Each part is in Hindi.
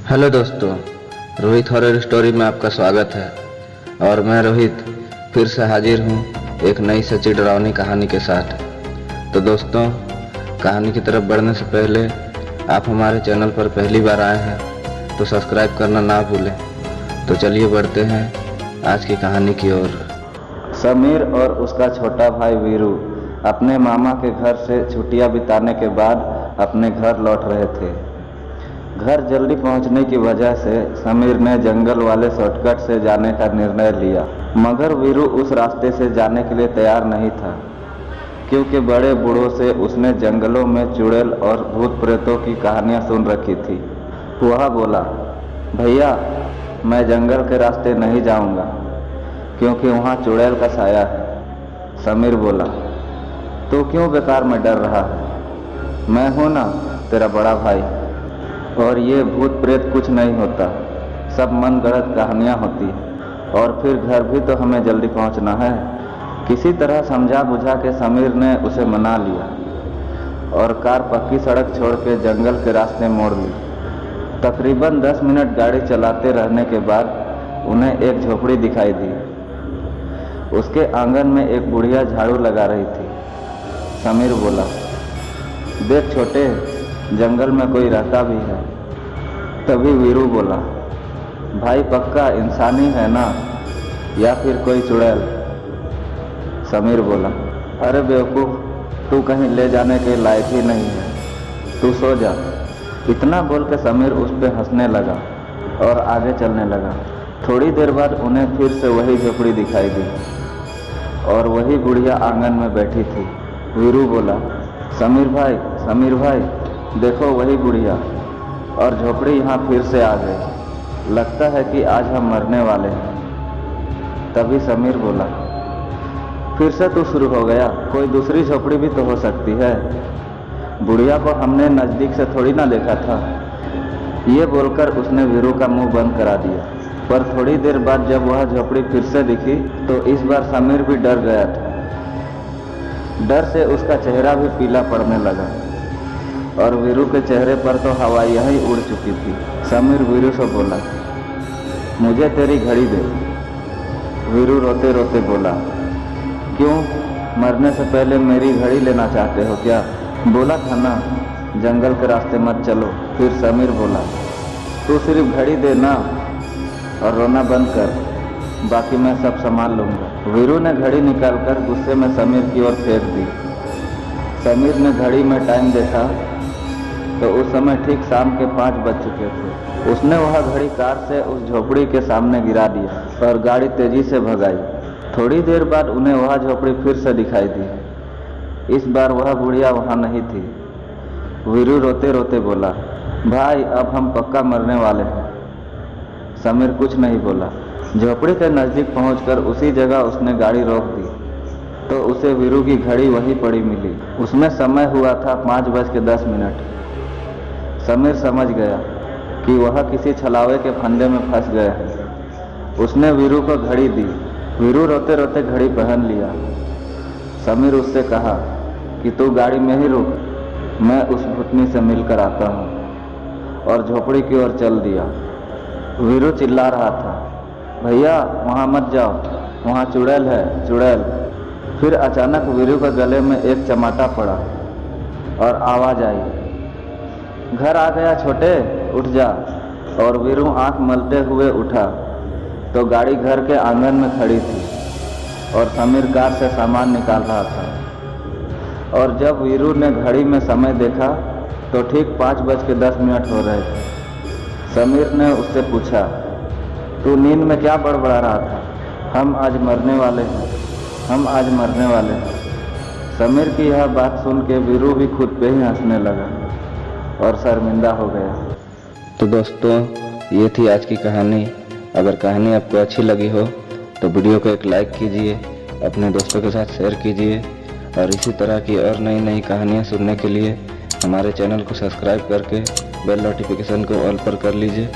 हेलो दोस्तों, रोहित हॉरर स्टोरी में आपका स्वागत है। और मैं रोहित फिर से हाजिर हूँ एक नई सच्ची डरावनी कहानी के साथ। तो दोस्तों, कहानी की तरफ बढ़ने से पहले आप हमारे चैनल पर पहली बार आए हैं तो सब्सक्राइब करना ना भूलें। तो चलिए बढ़ते हैं आज की कहानी की ओर। समीर और उसका छोटा भाई वीरू अपने मामा के घर से छुट्टियां बिताने के बाद अपने घर लौट रहे थे। घर जल्दी पहुंचने की वजह से समीर ने जंगल वाले शॉर्टकट से जाने का निर्णय लिया, मगर वीरू उस रास्ते से जाने के लिए तैयार नहीं था, क्योंकि बड़े बूढ़ों से उसने जंगलों में चुड़ैल और भूत प्रेतों की कहानियां सुन रखी थी। वह बोला, भैया मैं जंगल के रास्ते नहीं जाऊंगा क्योंकि वहाँ चुड़ैल का साया है। समीर बोला, तो क्यों बेकार में डर रहा है? मैं हूं ना तेरा बड़ा भाई, और ये भूत प्रेत कुछ नहीं होता, सब मन गढ़ंत कहानियाँ होती हैं। और फिर घर भी तो हमें जल्दी पहुंचना है। किसी तरह समझा बुझा के समीर ने उसे मना लिया और कार पक्की सड़क छोड़ के जंगल के रास्ते मोड़ ली। तकरीबन 10 मिनट गाड़ी चलाते रहने के बाद उन्हें एक झोपड़ी दिखाई दी। उसके आंगन में एक बुढ़िया झाड़ू लगा रही थी। समीर बोला, देख छोटे, जंगल में कोई रहता भी है। तभी वीरू बोला, भाई पक्का इंसानी है ना, या फिर कोई चुड़ैल? समीर बोला, अरे बेवकूफ़, तू कहीं ले जाने के लायक ही नहीं है, तू सो जा। इतना बोल के समीर उस पर हंसने लगा और आगे चलने लगा। थोड़ी देर बाद उन्हें फिर से वही झोपड़ी दिखाई दी और वही बुढ़िया आंगन में बैठी थी। वीरू बोला, समीर भाई देखो वही बुढ़िया, और झोपड़ी यहाँ फिर से आ गई। लगता है कि आज हम मरने वाले हैं। तभी समीर बोला, फिर से तू शुरू हो गया, कोई दूसरी झोपड़ी भी तो हो सकती है। बुढ़िया को हमने नज़दीक से थोड़ी ना देखा था। ये बोलकर उसने वीरू का मुंह बंद करा दिया। पर थोड़ी देर बाद जब वह झोपड़ी फिर से दिखी तो इस बार समीर भी डर गया था। डर से उसका चेहरा भी पीला पड़ने लगा और वीरू के चेहरे पर तो हवाइयाँ ही उड़ चुकी थी। समीर वीरू से बोला, मुझे तेरी घड़ी दे। वीरू रोते रोते बोला, क्यों, मरने से पहले मेरी घड़ी लेना चाहते हो क्या? बोला था ना जंगल के रास्ते मत चलो। फिर समीर बोला, तू सिर्फ घड़ी दे ना और रोना बंद कर, बाकी मैं सब संभाल लूँगा। वीरू ने घड़ी निकालकर गुस्से में समीर की ओर फेंक दी। समीर ने घड़ी में टाइम देखा तो उस समय ठीक शाम के 5 बज चुके थे। उसने वह घड़ी कार से उस झोपड़ी के सामने गिरा दिया और गाड़ी तेजी से भगाई। थोड़ी देर बाद उन्हें वह झोपड़ी फिर से दिखाई दी। इस बार वह बुढ़िया वहाँ नहीं थी। वीरू रोते रोते बोला, भाई अब हम पक्का मरने वाले हैं। समीर कुछ नहीं बोला। झोपड़ी के नज़दीक पहुंचकर उसी जगह उसने गाड़ी रोक दी तो उसे वीरू की घड़ी वहीं पड़ी मिली। उसमें समय हुआ था 5:10। समीर समझ गया कि वह किसी छलावे के फंदे में फंस गया है। उसने वीरू को घड़ी दी। वीरू रोते रोते घड़ी पहन लिया। समीर उससे कहा कि तू गाड़ी में ही रुक, मैं उस भूतनी से मिलकर आता हूँ, और झोपड़ी की ओर चल दिया। वीरू चिल्ला रहा था, भैया वहाँ मत जाओ, वहाँ चुड़ैल है, चुड़ैल। फिर अचानक वीरू के गले में एक चमाटा पड़ा और आवाज़ आई, घर आ गया छोटे, उठ जा। और वीरू आंख मलते हुए उठा तो गाड़ी घर के आंगन में खड़ी थी और समीर कार से सामान निकाल रहा था। और जब वीरू ने घड़ी में समय देखा तो ठीक 5:10 हो रहे थे। समीर ने उससे पूछा, तू नींद में क्या बड़बड़ा रहा था? हम आज मरने वाले हैं, हम आज मरने वाले हैं। समीर की यह बात सुन के वीरू भी खुद पे ही हंसने लगा और शर्मिंदा हो गया। तो दोस्तों, ये थी आज की कहानी। अगर कहानी आपको अच्छी लगी हो तो वीडियो को एक लाइक कीजिए, अपने दोस्तों के साथ शेयर कीजिए, और इसी तरह की और नई नई कहानियाँ सुनने के लिए हमारे चैनल को सब्सक्राइब करके बेल नोटिफिकेशन को ऑल पर कर लीजिए।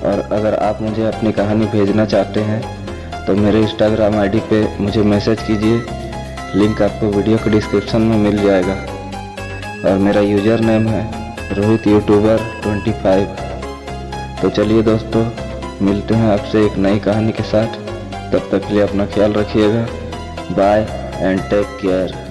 और अगर आप मुझे अपनी कहानी भेजना चाहते हैं तो मेरे इंस्टाग्राम आईडी पे मुझे मैसेज कीजिए। लिंक आपको वीडियो के डिस्क्रिप्शन में मिल जाएगा। और मेरा यूज़र नेम है रोहित यूट्यूबर 25। तो चलिए दोस्तों, मिलते हैं आपसे एक नई कहानी के साथ। तब तक के लिए अपना ख्याल रखिएगा। Bye and take care.